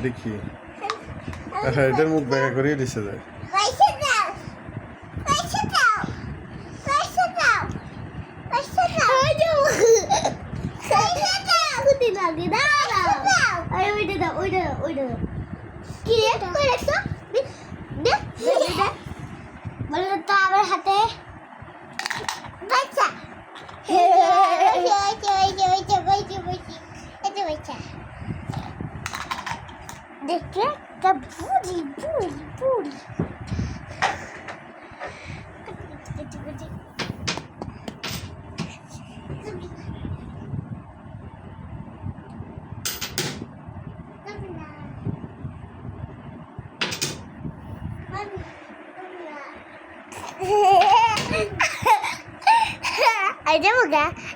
দেখি এটার মুখ ব্যাখ্যা করিয়ে দিছে যায় আমার হাতে বাচ্চা দেখে তা বুড়ি বুড়ি বুড়ি Ada bukan?